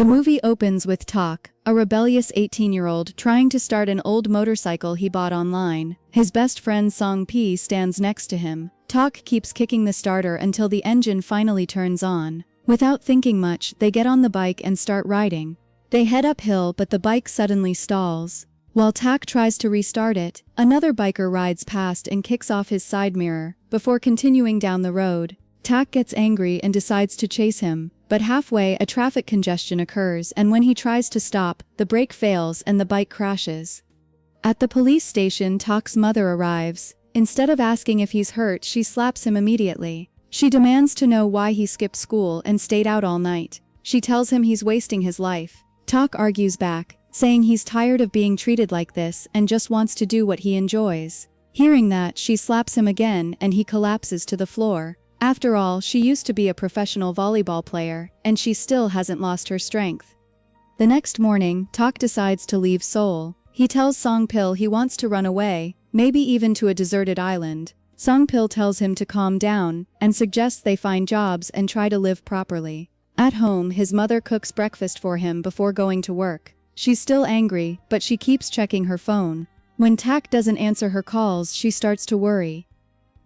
The movie opens with Tak, a rebellious 18-year-old trying to start an old motorcycle he bought online. His best friend Song-Pi stands next to him. Tak keeps kicking the starter until the engine finally turns on. Without thinking much, they get on the bike and start riding. They head uphill, but the bike suddenly stalls. While Tak tries to restart it, another biker rides past and kicks off his side mirror. Before continuing down the road, Tak gets angry and decides to chase him. But halfway, a traffic congestion occurs, and when he tries to stop, the brake fails and the bike crashes. At the police station, Tak's mother arrives. Instead of asking if he's hurt, she slaps him immediately. She demands to know why he skipped school and stayed out all night. She tells him he's wasting his life. Tak argues back, saying he's tired of being treated like this and just wants to do what he enjoys. Hearing that, she slaps him again and he collapses to the floor. After all, she used to be a professional volleyball player, and she still hasn't lost her strength. The next morning, Tak decides to leave Seoul. He tells Song-Pil he wants to run away, maybe even to a deserted island. Song-Pil tells him to calm down, and suggests they find jobs and try to live properly. At home, his mother cooks breakfast for him before going to work. She's still angry, but she keeps checking her phone. When Tak doesn't answer her calls, she starts to worry.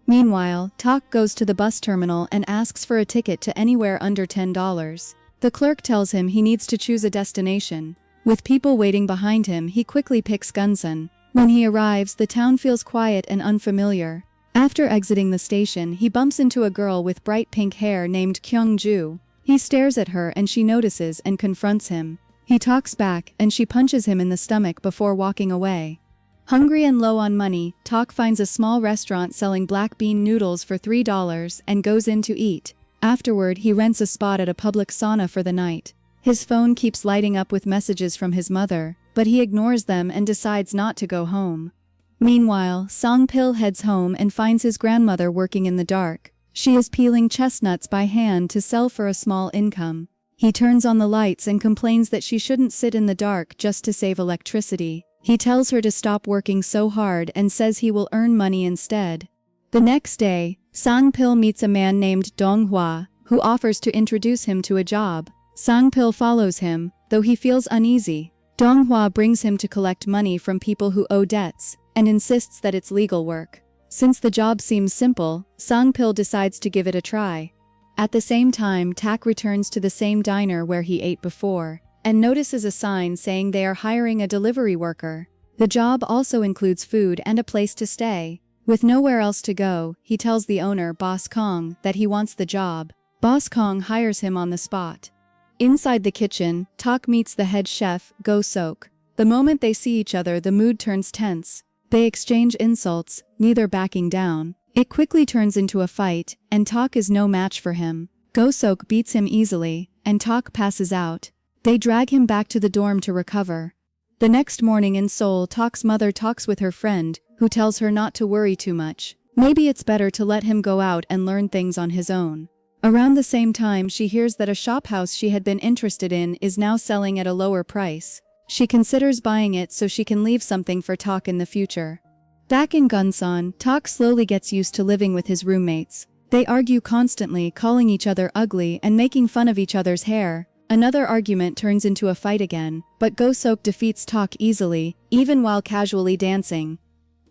Meanwhile, Tak goes to the bus terminal and asks for a ticket to anywhere under $10. The clerk tells him he needs to choose a destination. With people waiting behind him, he quickly picks Gunsan. When he arrives, the town feels quiet and unfamiliar. After exiting the station, he bumps into a girl with bright pink hair named Kyung-ju. He stares at her and she notices and confronts him. He talks back and she punches him in the stomach before walking away. Hungry and low on money, Tak finds a small restaurant selling black bean noodles for $3 and goes in to eat. Afterward, he rents a spot at a public sauna for the night. His phone keeps lighting up with messages from his mother, but he ignores them and decides not to go home. Meanwhile, Song-Pil heads home and finds his grandmother working in the dark. She is peeling chestnuts by hand to sell for a small income. He turns on the lights and complains that she shouldn't sit in the dark just to save electricity. He tells her to stop working so hard and says he will earn money instead. The next day, Song-Pil meets a man named Dong-hwa, who offers to introduce him to a job. Song-Pil follows him, though he feels uneasy. Dong-hwa brings him to collect money from people who owe debts, and insists that it's legal work. Since the job seems simple, Song-Pil decides to give it a try. At the same time, Tak returns to the same diner where he ate before, and notices a sign saying they are hiring a delivery worker. The job also includes food and a place to stay. With nowhere else to go, he tells the owner, Boss Kong, that he wants the job. Boss Kong hires him on the spot. Inside the kitchen, Tak meets the head chef, Go-Sok. The moment they see each other, the mood turns tense. They exchange insults, neither backing down. It quickly turns into a fight, and Tak is no match for him. Go-Sok beats him easily, and Tak passes out. They drag him back to the dorm to recover. The next morning in Seoul, Tak's mother talks with her friend, who tells her not to worry too much. Maybe it's better to let him go out and learn things on his own. Around the same time, she hears that a shophouse she had been interested in is now selling at a lower price. She considers buying it so she can leave something for Tak in the future. Back in Gunsan, Tak slowly gets used to living with his roommates. They argue constantly, calling each other ugly and making fun of each other's hair. Another argument turns into a fight again, but Go-Sok defeats Tak easily, even while casually dancing.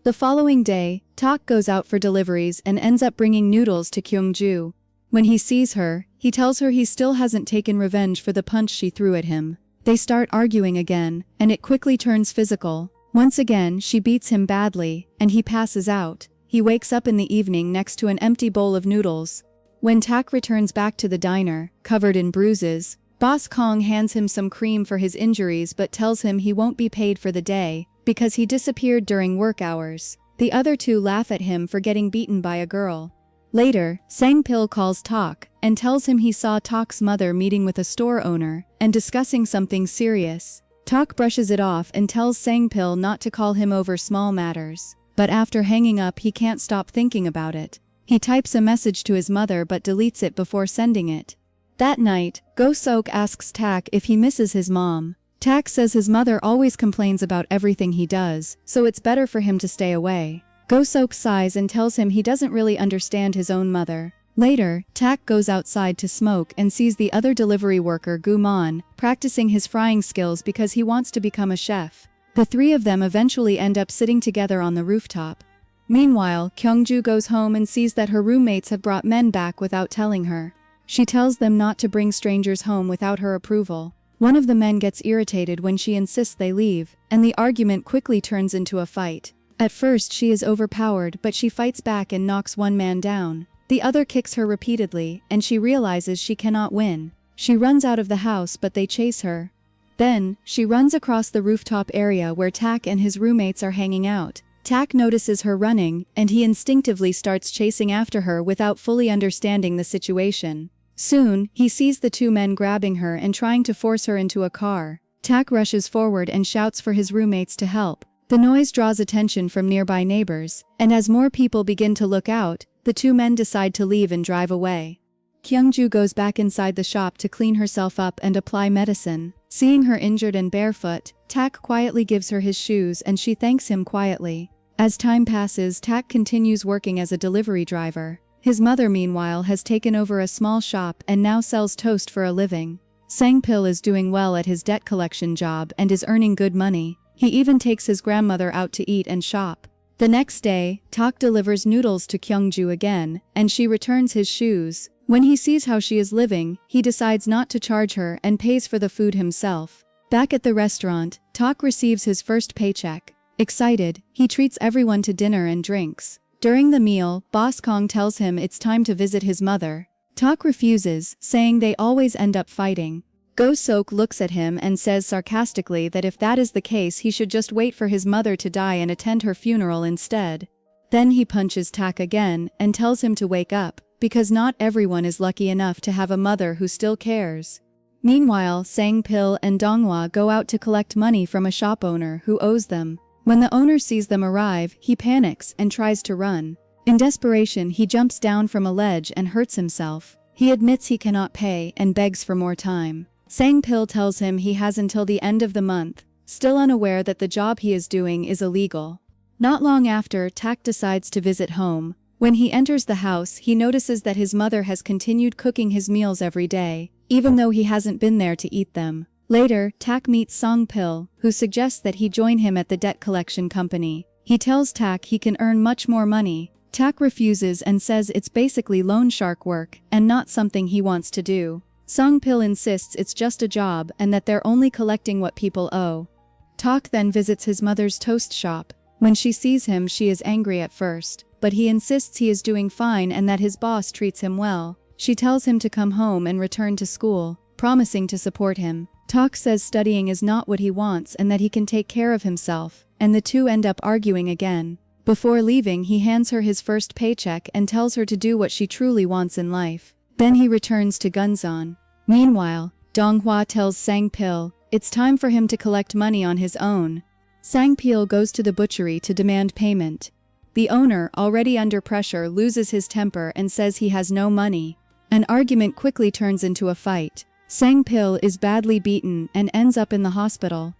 The following day, Tak goes out for deliveries and ends up bringing noodles to Kyung-ju. When he sees her, he tells her he still hasn't taken revenge for the punch she threw at him. They start arguing again, and it quickly turns physical. Once again, she beats him badly, and he passes out. He wakes up in the evening next to an empty bowl of noodles. When Tak returns back to the diner, covered in bruises, Boss Kong hands him some cream for his injuries but tells him he won't be paid for the day, because he disappeared during work hours. The other two laugh at him for getting beaten by a girl. Later, Sang-Pil calls Tak, and tells him he saw Tak's mother meeting with a store owner, and discussing something serious. Tak brushes it off and tells Sang-Pil not to call him over small matters. But after hanging up, he can't stop thinking about it. He types a message to his mother but deletes it before sending it. That night, Go-Sok asks Tak if he misses his mom. Tak says his mother always complains about everything he does, so it's better for him to stay away. Go-Sok sighs and tells him he doesn't really understand his own mother. Later, Tak goes outside to smoke and sees the other delivery worker Guman practicing his frying skills because he wants to become a chef. The three of them eventually end up sitting together on the rooftop. Meanwhile, Kyungju goes home and sees that her roommates have brought men back without telling her. She tells them not to bring strangers home without her approval. One of the men gets irritated when she insists they leave, and the argument quickly turns into a fight. At first she is overpowered, but she fights back and knocks one man down. The other kicks her repeatedly, and she realizes she cannot win. She runs out of the house, but they chase her. Then, she runs across the rooftop area where Tak and his roommates are hanging out. Tak notices her running, and he instinctively starts chasing after her without fully understanding the situation. Soon, he sees the two men grabbing her and trying to force her into a car. Tak rushes forward and shouts for his roommates to help. The noise draws attention from nearby neighbors, and as more people begin to look out, the two men decide to leave and drive away. Kyungju goes back inside the shop to clean herself up and apply medicine. Seeing her injured and barefoot, Tak quietly gives her his shoes and she thanks him quietly. As time passes, Tak continues working as a delivery driver. His mother, meanwhile, has taken over a small shop and now sells toast for a living. Sang-pil is doing well at his debt collection job and is earning good money. He even takes his grandmother out to eat and shop. The next day, Tak delivers noodles to Kyungju again, and she returns his shoes. When he sees how she is living, he decides not to charge her and pays for the food himself. Back at the restaurant, Tak receives his first paycheck. Excited, he treats everyone to dinner and drinks. During the meal, Boss Kong tells him it's time to visit his mother. Tak refuses, saying they always end up fighting. Go Sok looks at him and says sarcastically that if that is the case he should just wait for his mother to die and attend her funeral instead. Then he punches Tak again and tells him to wake up, because not everyone is lucky enough to have a mother who still cares. Meanwhile, Sang-pil and Donghua go out to collect money from a shop owner who owes them. When the owner sees them arrive, he panics and tries to run. In desperation, he jumps down from a ledge and hurts himself. He admits he cannot pay and begs for more time. Sang-pil tells him he has until the end of the month, still unaware that the job he is doing is illegal. Not long after, Tak decides to visit home. When he enters the house, he notices that his mother has continued cooking his meals every day, even though he hasn't been there to eat them. Later, Tak meets Sang-pil, who suggests that he join him at the debt collection company. He tells Tak he can earn much more money. Tak refuses and says it's basically loan shark work and not something he wants to do. Sang-pil insists it's just a job and that they're only collecting what people owe. Tak then visits his mother's toast shop. When she sees him, she is angry at first, but he insists he is doing fine and that his boss treats him well. She tells him to come home and return to school, promising to support him. Tak says studying is not what he wants and that he can take care of himself, and the two end up arguing again. Before leaving, he hands her his first paycheck and tells her to do what she truly wants in life. Then he returns to Gunsan. Meanwhile, Donghua tells Sang-pil it's time for him to collect money on his own. Sang-pil goes to the butchery to demand payment. The owner, already under pressure, loses his temper and says he has no money. An argument quickly turns into a fight. Sang-pil is badly beaten and ends up in the hospital.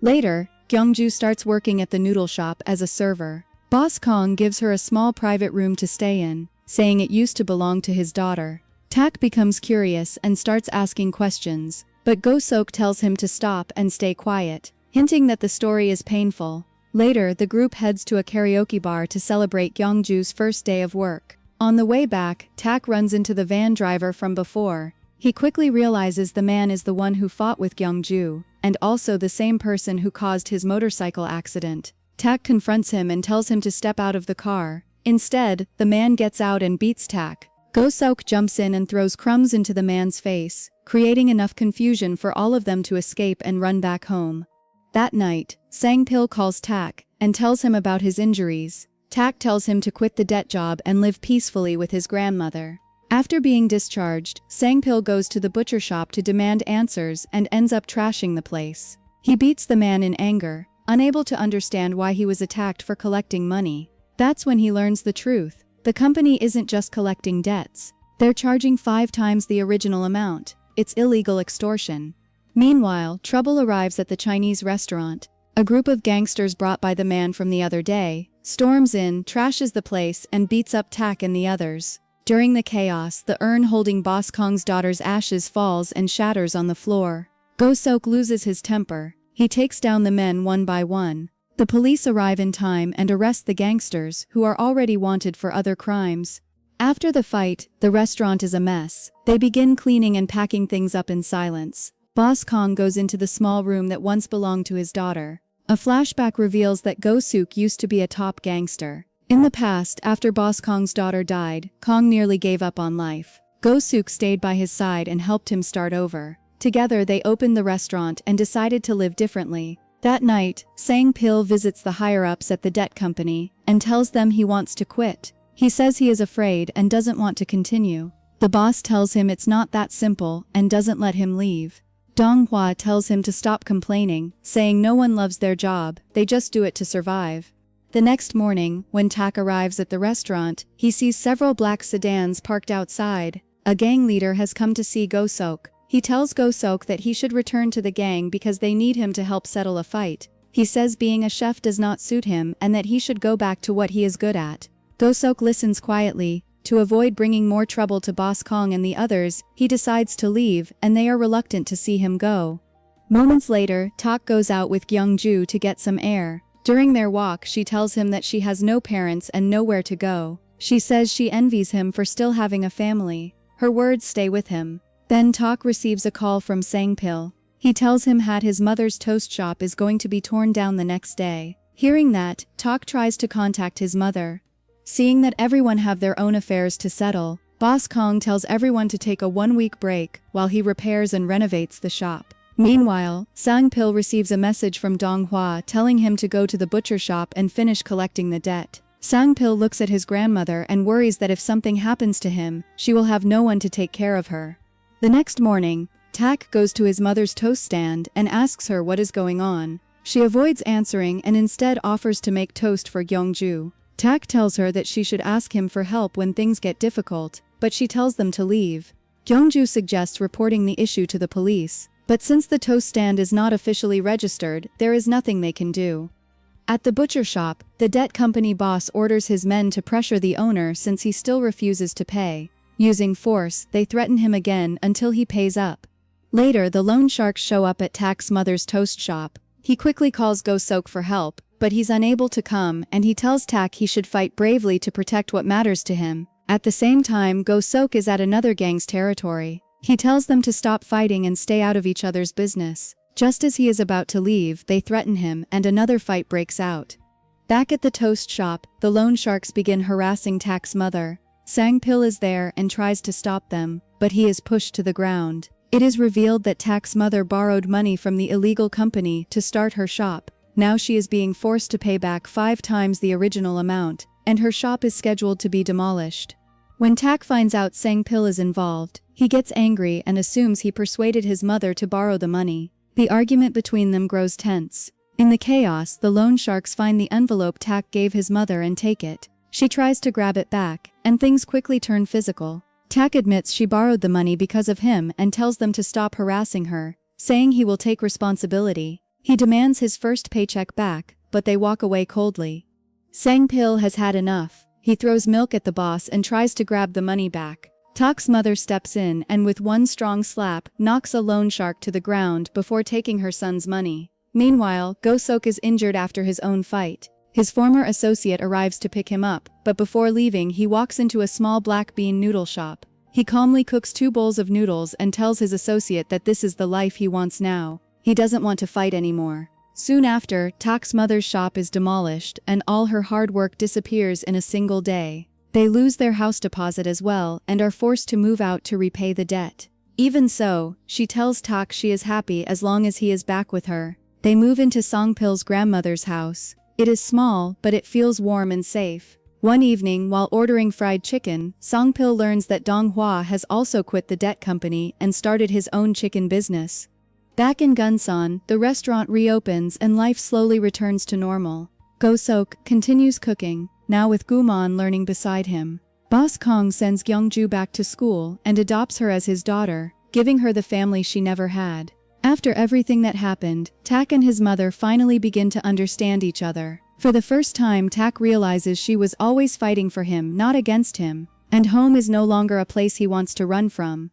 Later, Kyungju starts working at the noodle shop as a server. Boss Kong gives her a small private room to stay in, saying it used to belong to his daughter. Tak becomes curious and starts asking questions, but Go Sok tells him to stop and stay quiet, hinting that the story is painful. Later, the group heads to a karaoke bar to celebrate Kyungju's first day of work. On the way back, Tak runs into the van driver from before. He quickly realizes the man is the one who fought with Kyungju, and also the same person who caused his motorcycle accident. Tak confronts him and tells him to step out of the car. Instead, the man gets out and beats Tak. Go Sok jumps in and throws crumbs into the man's face, creating enough confusion for all of them to escape and run back home. That night, Sang-pil calls Tak and tells him about his injuries. Tak tells him to quit the debt job and live peacefully with his grandmother. After being discharged, Sang-pil goes to the butcher shop to demand answers and ends up trashing the place. He beats the man in anger, unable to understand why he was attacked for collecting money. That's when he learns the truth. The company isn't just collecting debts. They're charging 5 times the original amount. It's illegal extortion. Meanwhile, trouble arrives at the Chinese restaurant. A group of gangsters brought by the man from the other day storms in, trashes the place, and beats up Tak and the others. During the chaos, the urn holding Boss Kong's daughter's ashes falls and shatters on the floor. Go-sok loses his temper. He takes down the men one by one. The police arrive in time and arrest the gangsters, who are already wanted for other crimes. After the fight, the restaurant is a mess. They begin cleaning and packing things up in silence. Boss Kong goes into the small room that once belonged to his daughter. A flashback reveals that Go-sok used to be a top gangster. In the past, after Boss Kong's daughter died, Kong nearly gave up on life. Go-sok stayed by his side and helped him start over. Together they opened the restaurant and decided to live differently. That night, Sang-pil visits the higher-ups at the debt company and tells them he wants to quit. He says he is afraid and doesn't want to continue. The boss tells him it's not that simple and doesn't let him leave. Donghua tells him to stop complaining, saying no one loves their job, they just do it to survive. The next morning, when Tak arrives at the restaurant, he sees several black sedans parked outside. A gang leader has come to see Go-sok. He tells Go-sok that he should return to the gang because they need him to help settle a fight. He says being a chef does not suit him and that he should go back to what he is good at. Go-sok listens quietly. To avoid bringing more trouble to Boss Kong and the others, he decides to leave, and they are reluctant to see him go. Moments later, Tak goes out with Gyeongju to get some air. During their walk, she tells him that she has no parents and nowhere to go. She says she envies him for still having a family. Her words stay with him. Then Tak receives a call from Sang-pil. He tells him that his mother's toast shop is going to be torn down the next day. Hearing that, Tak tries to contact his mother. Seeing that everyone have their own affairs to settle, Boss Kong tells everyone to take a 1-week break while he repairs and renovates the shop. Meanwhile, Sang-pil receives a message from Donghua telling him to go to the butcher shop and finish collecting the debt. Sang-pil looks at his grandmother and worries that if something happens to him, she will have no one to take care of her. The next morning, Tak goes to his mother's toast stand and asks her what is going on. She avoids answering and instead offers to make toast for Gyeongju. Tak tells her that she should ask him for help when things get difficult, but she tells them to leave. Gyeongju suggests reporting the issue to the police. But since the toast stand is not officially registered, there is nothing they can do. At the butcher shop, the debt company boss orders his men to pressure the owner since he still refuses to pay. Using force, they threaten him again until he pays up. Later, the loan sharks show up at Tak's mother's toast shop. He quickly calls Go-sok for help, but he's unable to come and he tells Tak he should fight bravely to protect what matters to him. At the same time, Go-sok is at another gang's territory. He tells them to stop fighting and stay out of each other's business. Just as he is about to leave, they threaten him and another fight breaks out. Back at the toast shop, the loan sharks begin harassing Tak's mother. Sang-pil is there and tries to stop them, but he is pushed to the ground. It is revealed that Tak's mother borrowed money from the illegal company to start her shop. Now she is being forced to pay back 5 times the original amount, and her shop is scheduled to be demolished. When Tak finds out Sang-pil is involved, he gets angry and assumes he persuaded his mother to borrow the money. The argument between them grows tense. In the chaos, the loan sharks find the envelope Tak gave his mother and take it. She tries to grab it back, and things quickly turn physical. Tak admits she borrowed the money because of him and tells them to stop harassing her, saying he will take responsibility. He demands his first paycheck back, but they walk away coldly. Sang-pil has had enough. He throws milk at the boss and tries to grab the money back. Tak's mother steps in and with one strong slap, knocks a loan shark to the ground before taking her son's money. Meanwhile, Go-sok is injured after his own fight. His former associate arrives to pick him up, but before leaving he walks into a small black bean noodle shop. He calmly cooks 2 bowls of noodles and tells his associate that this is the life he wants now. He doesn't want to fight anymore. Soon after, Tak's mother's shop is demolished and all her hard work disappears in a single day. They lose their house deposit as well and are forced to move out to repay the debt. Even so, she tells Tak she is happy as long as he is back with her. They move into Sang-pil's grandmother's house. It is small, but it feels warm and safe. One evening, while ordering fried chicken, Sang-pil learns that Donghua has also quit the debt company and started his own chicken business. Back in Gunsan, the restaurant reopens and life slowly returns to normal. Go-sok continues cooking, now with Guman learning beside him. Boss Kong sends Gyeongju back to school and adopts her as his daughter, giving her the family she never had. After everything that happened, Tak and his mother finally begin to understand each other. For the first time, Tak realizes she was always fighting for him, not against him. And home is no longer a place he wants to run from.